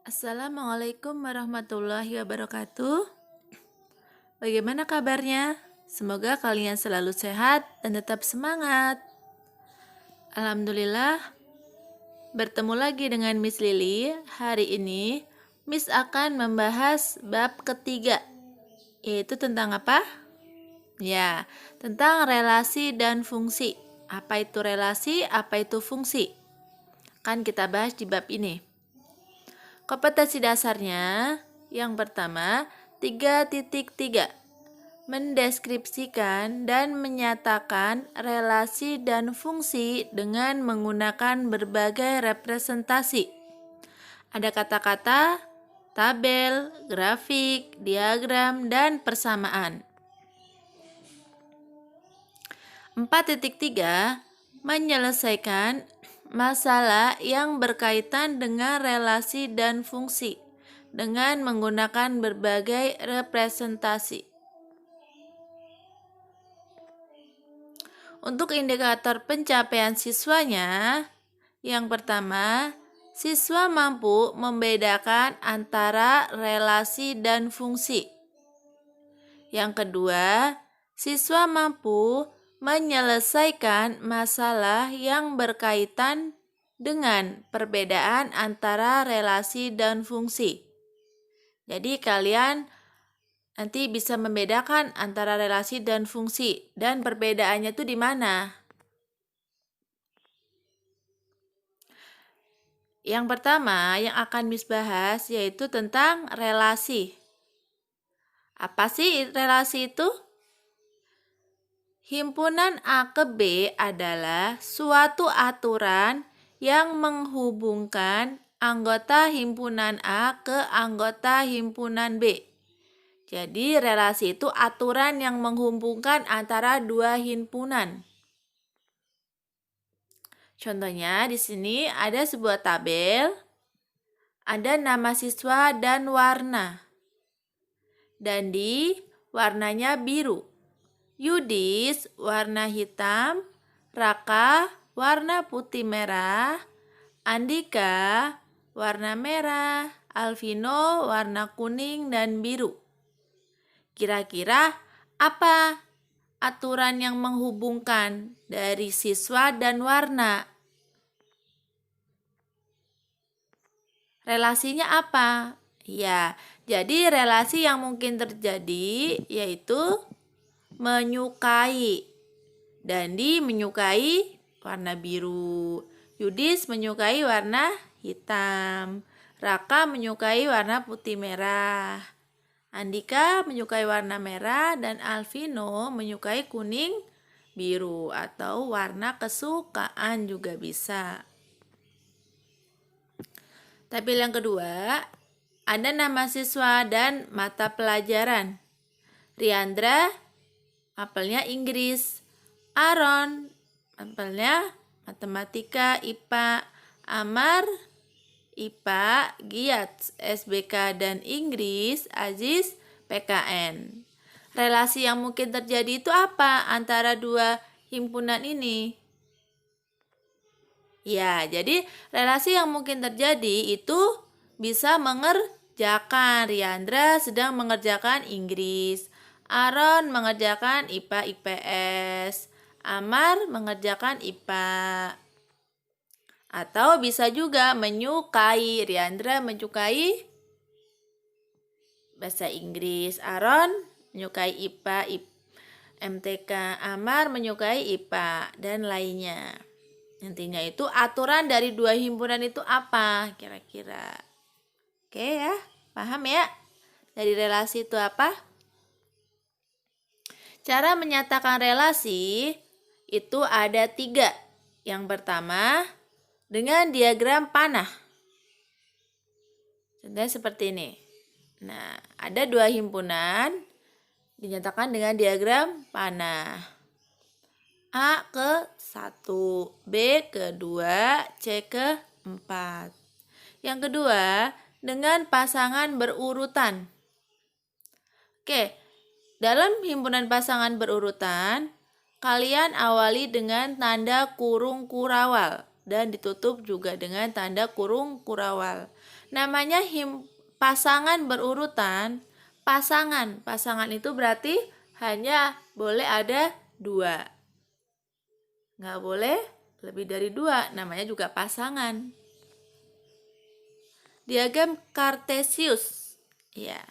Assalamualaikum warahmatullahi wabarakatuh. Bagaimana kabarnya? Semoga kalian selalu sehat dan tetap semangat. Alhamdulillah, bertemu lagi dengan Miss Lily. Hari ini, Miss akan membahas bab ketiga, yaitu tentang apa? Ya, tentang relasi dan fungsi. Apa itu relasi, apa itu fungsi? Kan kita bahas di bab ini. Kompetensi dasarnya yang pertama 3.3 mendeskripsikan dan menyatakan relasi dan fungsi dengan menggunakan berbagai representasi. Ada kata-kata, tabel, grafik, diagram, dan persamaan. 4.3 menyelesaikan masalah yang berkaitan dengan relasi dan fungsi dengan menggunakan berbagai representasi. Untuk indikator pencapaian siswanya, yang pertama, siswa mampu membedakan antara relasi dan fungsi. Yang kedua, siswa mampu menyelesaikan masalah yang berkaitan dengan perbedaan antara relasi dan fungsi. Jadi kalian nanti bisa membedakan antara relasi dan fungsi, dan perbedaannya itu di mana? Yang pertama yang akan Miss bahas yaitu tentang relasi. Apa sih relasi itu? Himpunan A ke B adalah suatu aturan yang menghubungkan anggota himpunan A ke anggota himpunan B. Jadi relasi itu aturan yang menghubungkan antara dua himpunan. Contohnya di sini ada sebuah tabel, ada nama siswa dan warna. Dandi warnanya biru. Yudis warna hitam, Raka warna putih merah, Andika warna merah, Alvino warna kuning dan biru. Kira-kira apa aturan yang menghubungkan dari siswa dan warna? Relasinya apa? Ya, jadi relasi yang mungkin terjadi yaitu menyukai. Dandi menyukai warna biru. Yudis menyukai warna hitam. Raka menyukai warna putih merah. Andika menyukai warna merah dan Alvino menyukai kuning biru atau warna kesukaan juga bisa. Tabel yang kedua, ada nama siswa dan mata pelajaran. Riandra apelnya Inggris, Aaron apelnya matematika IPA, Amar IPA, Giat SBK dan Inggris, Aziz PKN. Relasi yang mungkin terjadi itu apa antara dua himpunan ini? Ya, jadi relasi yang mungkin terjadi itu bisa mengerjakan. Riandra sedang mengerjakan Inggris. Aaron mengerjakan IPA IPS. Amar mengerjakan IPA. Atau bisa juga menyukai. Riandra menyukai bahasa Inggris. Aaron menyukai IPA, MTK. Amar menyukai IPA dan lainnya. Intinya itu aturan dari dua himpunan itu apa kira-kira? Oke ya, paham ya? Dari relasi itu apa? Cara menyatakan relasi itu ada 3. Yang pertama, dengan diagram panah. Contohnya seperti ini. Nah, ada dua himpunan dinyatakan dengan diagram panah. A ke 1, B ke 2, C ke 4. Yang kedua, dengan pasangan berurutan. Oke, dalam himpunan pasangan berurutan, kalian awali dengan tanda kurung kurawal. dan ditutup juga dengan tanda kurung kurawal. Namanya pasangan berurutan. Pasangan itu berarti hanya boleh ada 2. Nggak boleh lebih dari 2, namanya juga pasangan. Diagram Kartesius. Ya.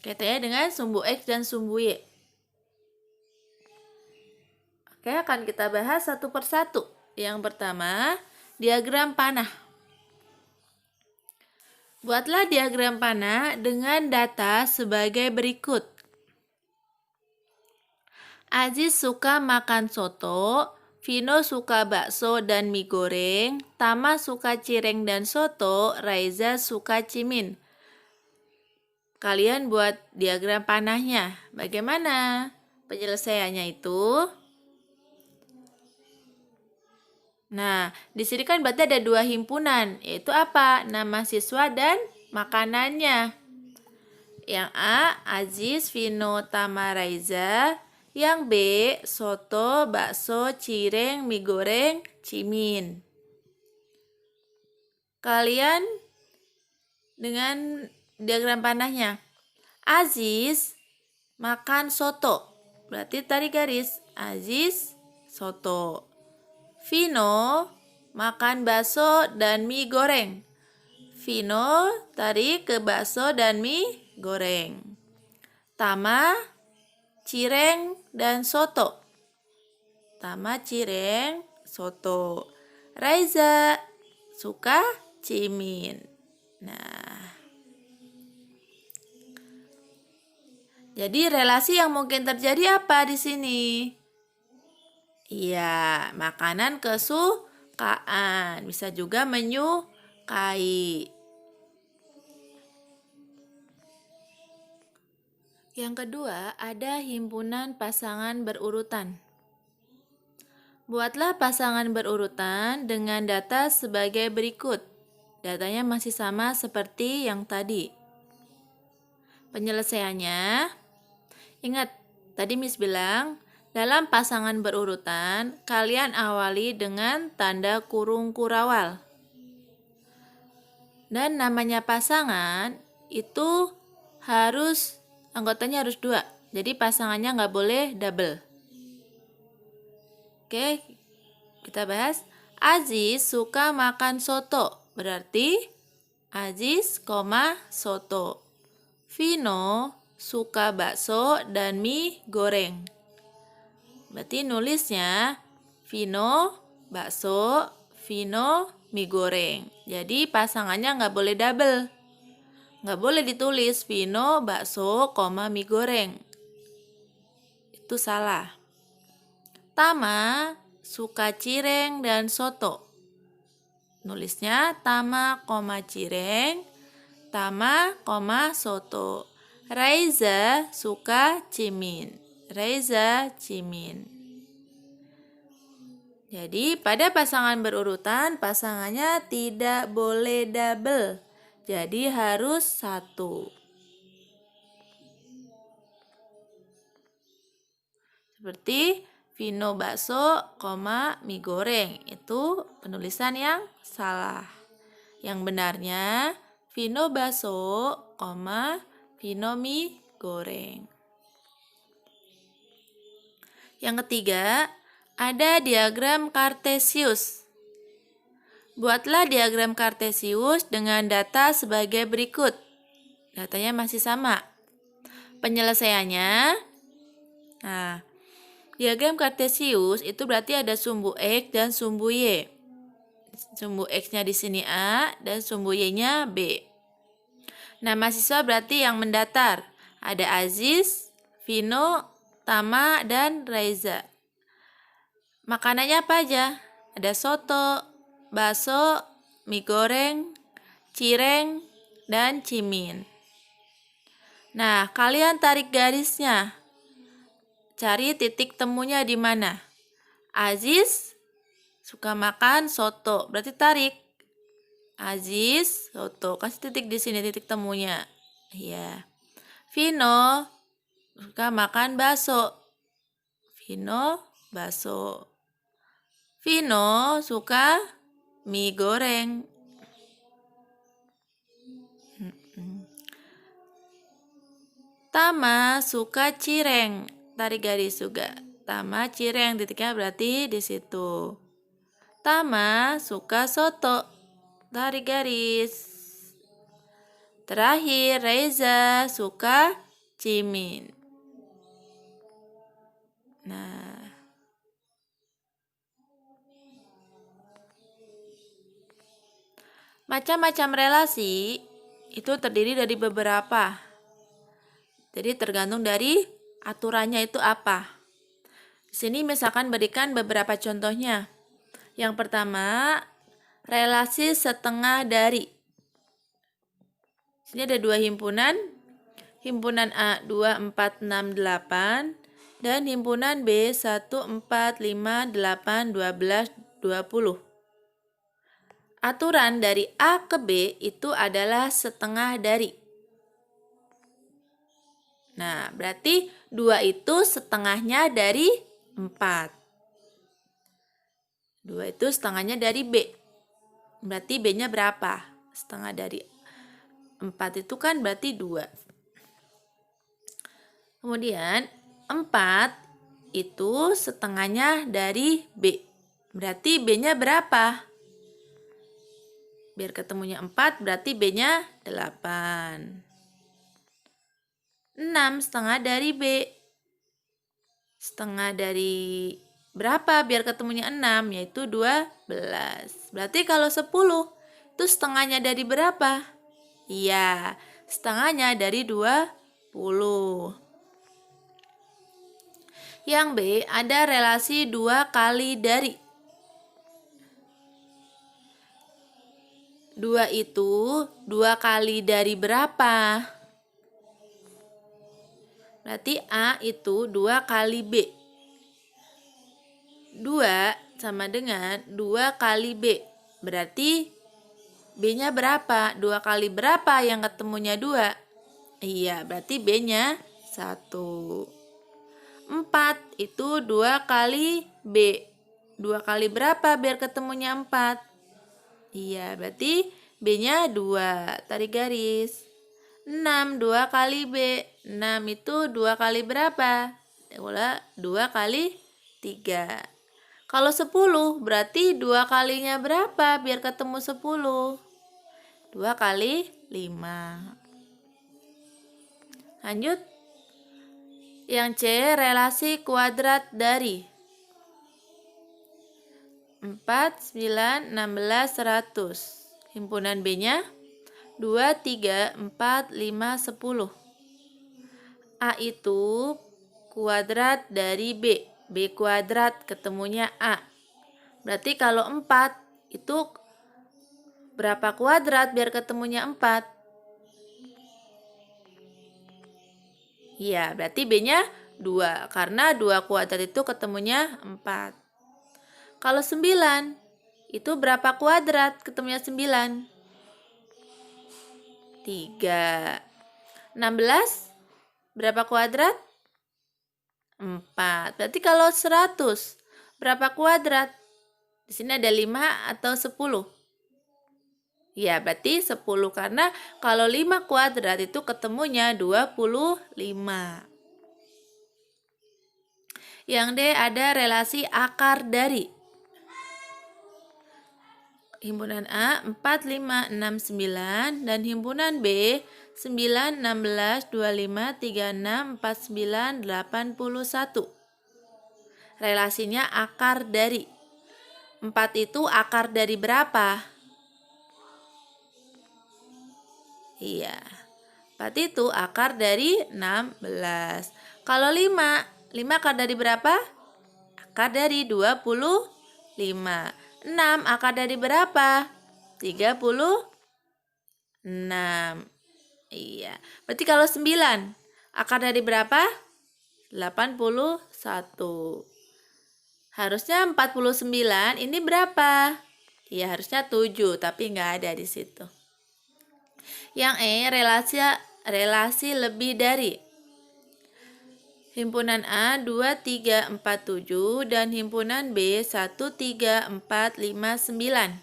Kaitannya dengan sumbu X dan sumbu Y. Oke, akan kita bahas satu persatu. Yang pertama, diagram panah. Buatlah diagram panah dengan data sebagai berikut. Aziz suka makan soto, Vino suka bakso dan mie goreng, Tama suka cireng dan soto, Raiza suka cimin. Kalian buat diagram panahnya. Bagaimana penyelesaiannya itu? Nah, di sini kan berarti ada 2 himpunan, yaitu apa? Nama siswa dan makanannya. Yang A, Aziz, Vino, Tama, Raiza. Yang B, soto, bakso, cireng, mie goreng, cimin. Kalian dengan diagram panahnya. Aziz makan soto. Berarti tarik garis. Aziz, soto. Vino makan bakso dan mie goreng. Vino tarik ke bakso dan mie goreng. Tama cireng dan soto. Tama cireng, soto. Raiza suka cimin. Nah, jadi relasi yang mungkin terjadi apa di sini? Iya, makanan kesukaan. Bisa juga menyukai. Yang kedua, ada himpunan pasangan berurutan. Buatlah pasangan berurutan dengan data sebagai berikut. Datanya masih sama seperti yang tadi. Penyelesaiannya, ingat, tadi Miss bilang, dalam pasangan berurutan, kalian awali dengan tanda kurung kurawal. Dan namanya pasangan, itu anggotanya harus 2. Jadi pasangannya nggak boleh double. Oke, kita bahas. Aziz suka makan soto. Berarti Aziz, soto. Vino suka bakso dan mie goreng. Berarti nulisnya Vino bakso, Vino mie goreng. Jadi pasangannya nggak boleh double. Nggak boleh ditulis Vino bakso, mie goreng. Itu salah. Tama suka cireng dan soto. Nulisnya Tama, cireng, Tama, soto. Raiza suka cimin. Raiza cimin. Jadi pada pasangan berurutan, pasangannya tidak boleh double. Jadi harus 1. Seperti Vino bakso, mie goreng. Itu penulisan yang salah. Yang benarnya Vino bakso, Vino mie goreng. Yang ketiga, ada diagram Kartesius. Buatlah diagram Kartesius dengan data sebagai berikut. Datanya masih sama. Penyelesaiannya, nah, diagram Kartesius itu berarti ada sumbu X dan sumbu Y. Sumbu X-nya di sini A dan sumbu Y-nya B. Nama siswa berarti yang mendatar. Ada Aziz, Vino, Tama, dan Raiza. Makanannya apa aja? Ada soto, bakso, mie goreng, cireng, dan cimin. Nah, kalian tarik garisnya. Cari titik temunya di mana? Aziz suka makan soto. Berarti tarik. Aziz, soto. Kasih titik di sini, titik temunya. Iya. Vino suka makan bakso. Vino, bakso. Vino suka mie goreng. Tama suka cireng. Tarik garis juga. Tama cireng, titiknya berarti di situ. Tama suka soto. Tarik garis. Terakhir, Reza suka cimin. Nah, macam-macam relasi itu terdiri dari beberapa. Jadi tergantung dari aturannya itu apa. Di sini misalkan berikan beberapa contohnya. Yang pertama, relasi setengah dari. Sini ada dua himpunan. Himpunan A 2, 4, 6, 8 dan himpunan B 1, 4, 5, 8, 12, 20. Aturan dari A ke B itu adalah setengah dari. Nah, berarti 2 itu setengahnya dari 4. 2 itu setengahnya dari B. Berarti B-nya berapa? Setengah dari 4 itu kan berarti 2. Kemudian 4 itu setengahnya dari B. Berarti B-nya berapa? Biar ketemunya 4 berarti B-nya 8. 6 setengah dari B. Setengah dari berapa biar ketemunya 6? Yaitu 12. Berarti kalau 10 itu setengahnya dari berapa? Iya, setengahnya dari 20. Yang B ada relasi 2 kali dari. 2 itu 2 kali dari berapa? Berarti A itu 2 kali B. 2 sama dengan 2 kali B. Berarti B-nya berapa? 2 kali berapa yang ketemunya 2? Iya, berarti B-nya 1. 4 itu 2 kali B. 2 kali berapa biar ketemunya 4? Iya, berarti B-nya 2. Tarik garis. 6, 2 kali B. 6 itu 2 kali berapa? 2 kali 3. Kalau 10 berarti 2 kalinya berapa biar ketemu 10? 2 kali 5. Lanjut. Yang C, relasi kuadrat dari 4, 9, 16, 100. Himpunan B-nya 2, 3, 4, 5, 10. A itu kuadrat dari B. B kuadrat ketemunya A. Berarti kalau 4 itu berapa kuadrat biar ketemunya 4? Iya, berarti B-nya 2. Karena 2 kuadrat itu ketemunya 4. Kalau 9 itu berapa kuadrat ketemunya 9? 3. 16 berapa kuadrat? 4. Berarti kalau 100 berapa kuadrat? Di sini ada 5 atau 10? Ya, berarti 10 karena kalau 5 kuadrat itu ketemunya 25. Yang D ada relasi akar dari. Himpunan A 4, 5, 6, 9 dan himpunan B 9, 16, 25, 36, 49, 81. Relasinya akar dari. 4 itu akar dari berapa? Iya. 4 itu akar dari 16. Kalau 5 akar dari berapa? Akar dari 25. 6 akar dari berapa? 36. Iya. Berarti kalau 9 akar dari berapa? 81. Harusnya 49, ini berapa? Iya, harusnya 7, tapi nggak ada di situ. Yang E relasi lebih dari. Himpunan A 2, 3, 4, 7 dan himpunan B 1, 3, 4, 5, 9.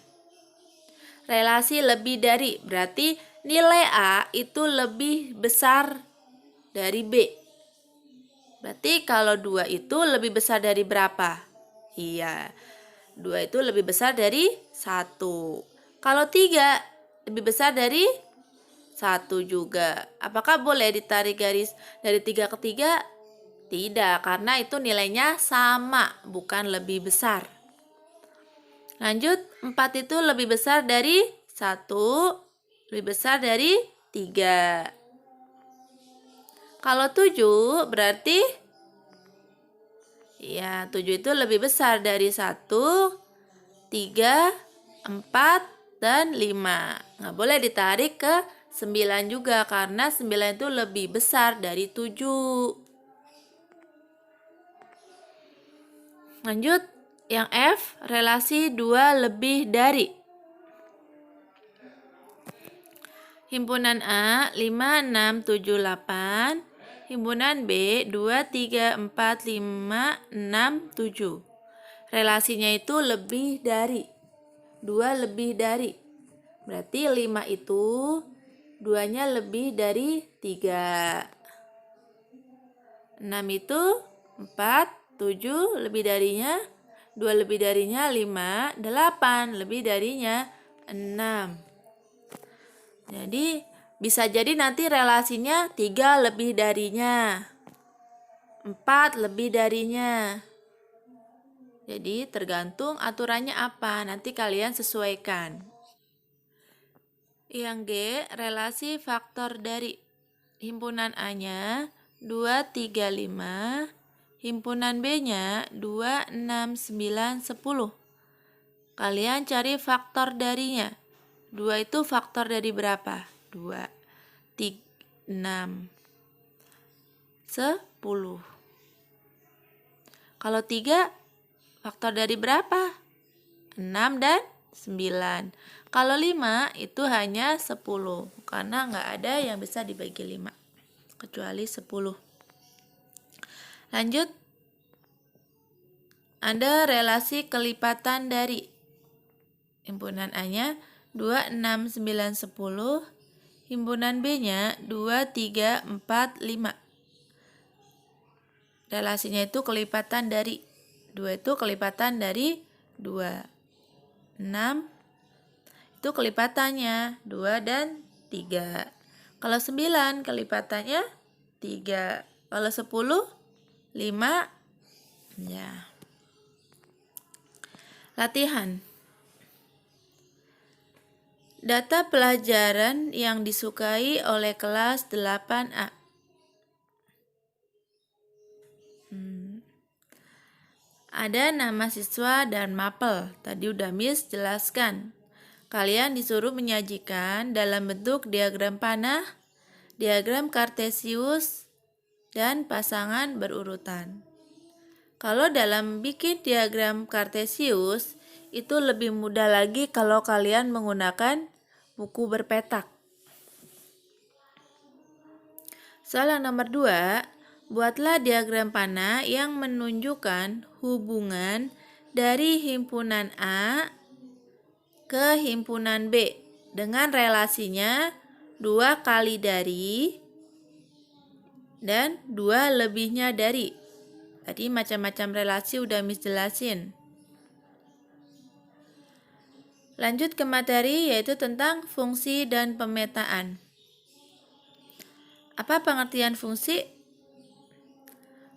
Relasi lebih dari, berarti nilai A itu lebih besar dari B. Berarti kalau 2 itu lebih besar dari berapa? Iya, 2 itu lebih besar dari 1. Kalau 3 lebih besar dari 1 juga. Apakah boleh ditarik garis dari 3 ke 3? Tidak, karena itu nilainya sama, bukan lebih besar. Lanjut, 4 itu lebih besar dari 1, lebih besar dari 3. Kalau 7 berarti ya 7 itu lebih besar dari 1, 3, 4, dan 5. Nggak boleh ditarik ke 9 juga karena 9 itu lebih besar dari 7. Lanjut, yang F, relasi 2 lebih dari. Himpunan A 5, 6, 7, 8. Himpunan B 2, 3, 4, 5, 6, 7. Relasinya itu lebih dari. 2 lebih dari. Berarti 5 itu 2-nya lebih dari 3. 6 itu 4, 7 lebih darinya 2 lebih darinya 5, 8 lebih darinya 6. Jadi bisa jadi nanti relasinya 3 lebih darinya, 4 lebih darinya. Jadi tergantung aturannya apa, nanti kalian sesuaikan. Yang G, relasi faktor dari. Himpunan A-nya 2, 3, 5. Himpunan B-nya 2, 6, 9, 10. Kalian cari faktor darinya. 2 itu faktor dari berapa? 2, 3, 6, 10. Kalau 3, faktor dari berapa? 6 dan 9. Kalau 5 itu hanya 10. Karena nggak ada yang bisa dibagi 5. Kecuali 10. Lanjut. Ada relasi kelipatan dari. Himpunan A-nya 2, 6, 9, 10. Himpunan B-nya 2, 3, 4, 5. Relasinya itu kelipatan dari. 2 itu kelipatan dari 2. 6 itu kelipatannya 2 dan 3. Kalau 9 kelipatannya 3. Kalau 10 5. Ya. Latihan. Data pelajaran yang disukai oleh kelas 8A. Ada nama siswa dan mapel. Tadi udah Miss jelaskan. Kalian disuruh menyajikan dalam bentuk diagram panah, diagram kartesius, dan pasangan berurutan. Kalau dalam bikin diagram kartesius, itu lebih mudah lagi kalau kalian menggunakan buku berpetak. Soal yang nomor 2, buatlah diagram panah yang menunjukkan hubungan dari himpunan A ke himpunan B dengan relasinya 2 kali dari dan 2 lebihnya dari. Tadi macam-macam relasi udah Miss jelasin. Lanjut ke materi yaitu tentang fungsi dan pemetaan. Apa pengertian fungsi?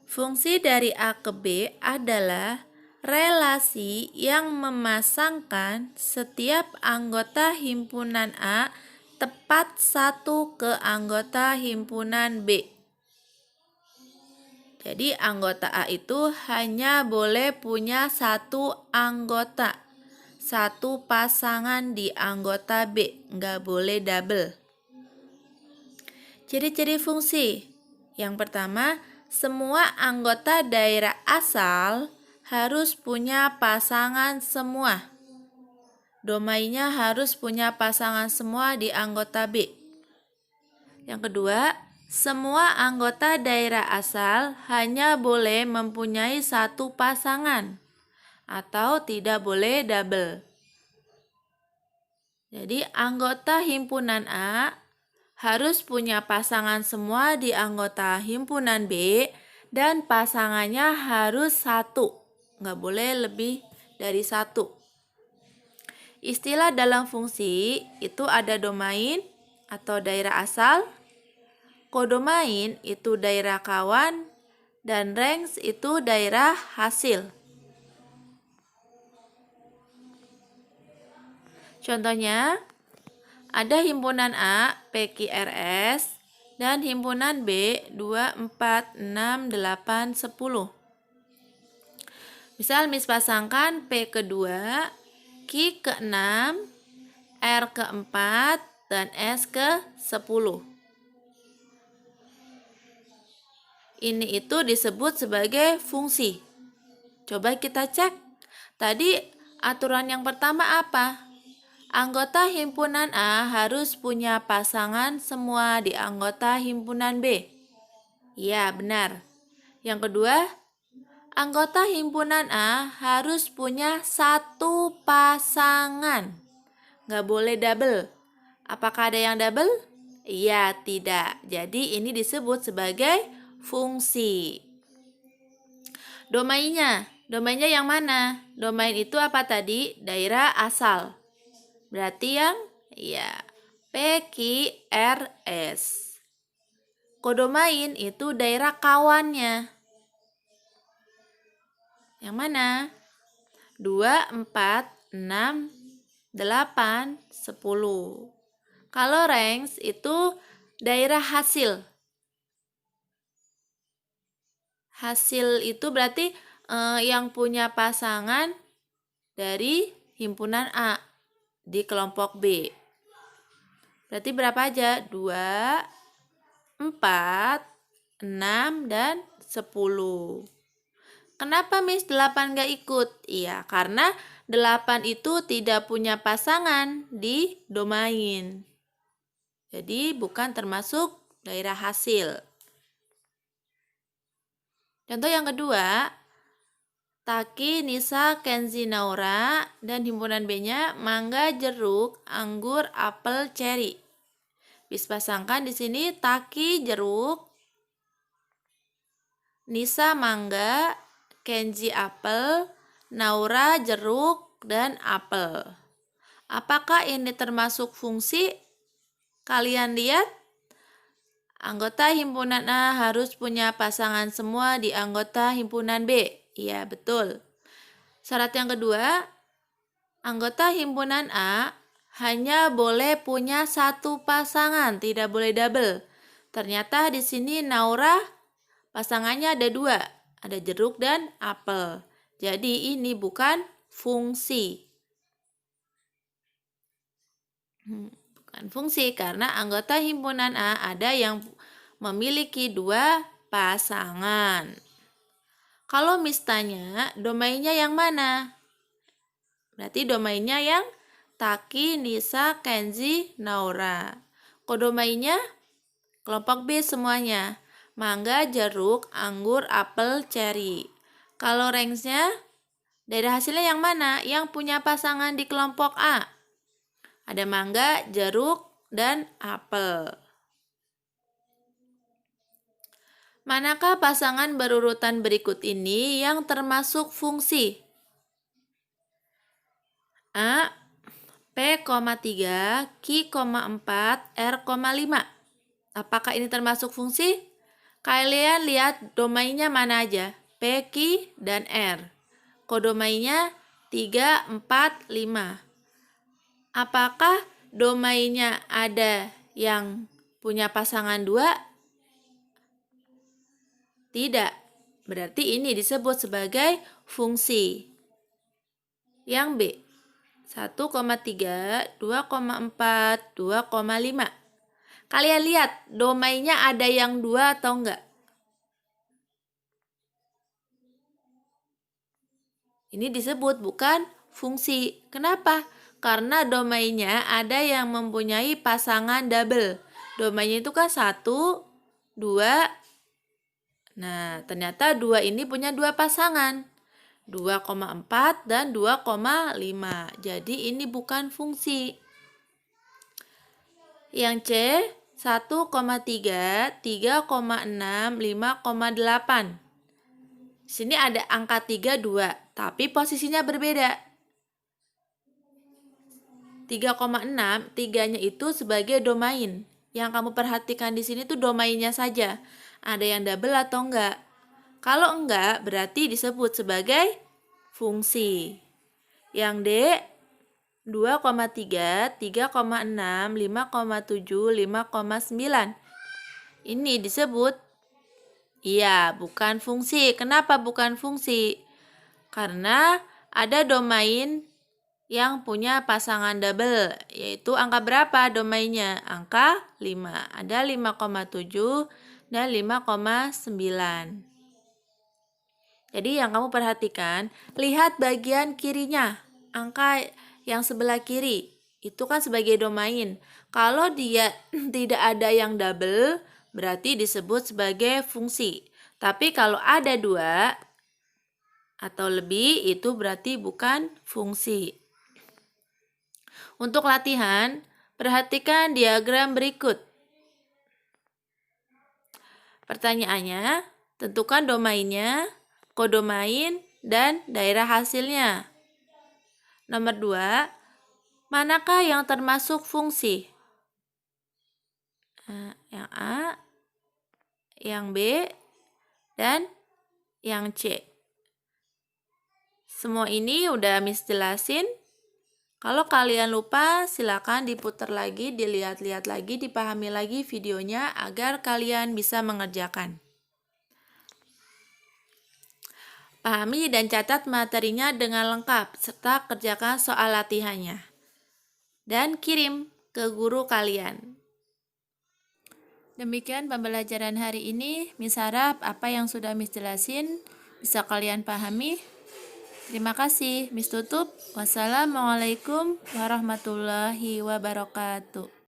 Fungsi dari A ke B adalah relasi yang memasangkan setiap anggota himpunan A tepat satu ke anggota himpunan B. Jadi anggota A itu hanya boleh punya satu anggota, satu pasangan di anggota B, nggak boleh double. Ciri-ciri fungsi. Yang pertama, semua anggota daerah asal harus punya pasangan semua. Domainya harus punya pasangan semua di anggota B. Yang kedua, Semua anggota daerah asal hanya boleh mempunyai satu pasangan atau tidak boleh double. Jadi anggota himpunan A harus punya pasangan semua di anggota himpunan B dan pasangannya harus satu. Nggak boleh lebih dari satu. Istilah dalam fungsi itu ada domain atau daerah asal, kodomain itu daerah kawan, dan range itu daerah hasil. Contohnya, ada himpunan A, PQRS, dan himpunan B, 2, 4, 6, 8, 10. Misal Miss pasangkan P ke-2, Q ke-6, R ke-4, dan S ke-10. Ini itu disebut sebagai fungsi. Coba kita cek. Tadi aturan yang pertama apa? Anggota himpunan A harus punya pasangan semua di anggota himpunan B. Ya, benar. Yang kedua, anggota himpunan A harus punya satu pasangan. Nggak boleh double. Apakah ada yang double? Iya, tidak. Jadi ini disebut sebagai fungsi. Domainnya yang mana? Domain itu apa tadi? Daerah asal. Berarti yang PQRS. Kodomain itu daerah kawannya. Yang mana? 2, 4, 6, 8, 10. Kalau range itu daerah hasil. Hasil itu berarti yang punya pasangan dari himpunan A di kelompok B. Berarti berapa aja? 2, 4, 6, dan 10. Kenapa Miss 8 gak ikut? Iya, karena 8 itu tidak punya pasangan di domain. Jadi bukan termasuk daerah hasil. Contoh yang kedua, Taki, Nisa, Kenzi, Naura, dan himpunan B-nya mangga, jeruk, anggur, apel, ceri. Bis pasangkan di sini Taki jeruk, Nisa mangga, Kenzi apel, Naura jeruk, dan apel. Apakah ini termasuk fungsi? Kalian lihat, anggota himpunan A harus punya pasangan semua di anggota himpunan B. Iya, betul. Syarat yang kedua, anggota himpunan A hanya boleh punya satu pasangan, tidak boleh double. Ternyata di sini Naura pasangannya ada 2, ada jeruk dan apel. Jadi ini bukan fungsi. Bukan fungsi karena anggota himpunan A ada yang memiliki 2 pasangan. Kalau Miss tanya, domainnya yang mana? Berarti domainnya yang Taki, Nisa, Kenzi, Naura. Kodomainnya kelompok B semuanya. Mangga, jeruk, anggur, apel, ceri. Kalau range-nya, daerah hasilnya yang mana? Yang punya pasangan di kelompok A. Ada mangga, jeruk, dan apel. Manakah pasangan berurutan berikut ini yang termasuk fungsi? A, P,3, Q,4, R,5. Apakah ini termasuk fungsi? Kalian lihat domainnya mana aja? P, Q, dan R. Kodomainnya 3, 4, 5. Apakah domainnya ada yang punya pasangan 2? Tidak. Berarti ini disebut sebagai fungsi. Yang B, 1,3, 2,4, 2,5. Kalian lihat domainnya ada yang 2 atau enggak? Ini disebut bukan fungsi. Kenapa? Karena domainnya ada yang mempunyai pasangan double. Domainnya itu kan 1, 2. Nah, ternyata 2 ini punya dua pasangan. 2,4 dan 2,5. Jadi ini bukan fungsi. Yang C, 1,3, 3,6, 5,8. Di sini ada angka 3, 2, tapi posisinya berbeda. 3,6, 3-nya itu sebagai domain. Yang kamu perhatikan di sini tuh domainnya saja. Ada yang double atau enggak? Kalau enggak, berarti disebut sebagai fungsi. Yang D, 2,3, 3,6, 5,7, 5,9. Ini disebut, iya, bukan fungsi. Kenapa bukan fungsi? Karena ada domain yang punya pasangan double, yaitu angka berapa domainnya? Angka 5. Ada 5,7 dan 5,9. Jadi yang kamu perhatikan, lihat bagian kirinya, angka yang sebelah kiri, itu kan sebagai domain. Kalau dia tidak ada yang double, berarti disebut sebagai fungsi. Tapi kalau ada 2 atau lebih, itu berarti bukan fungsi. Untuk latihan, perhatikan diagram berikut. Pertanyaannya, tentukan domainnya, kodomain, dan daerah hasilnya. Nomor 2, manakah yang termasuk fungsi? Yang A, yang B, dan yang C. Semua ini udah Miss jelasin. Kalau kalian lupa, silakan diputar lagi, dilihat-lihat lagi, dipahami lagi videonya agar kalian bisa mengerjakan. Pahami dan catat materinya dengan lengkap, serta kerjakan soal latihannya. Dan kirim ke guru kalian. Demikian pembelajaran hari ini. Miss harap apa yang sudah Miss jelasin bisa kalian pahami. Terima kasih. Miss tutup. Wassalamualaikum warahmatullahi wabarakatuh.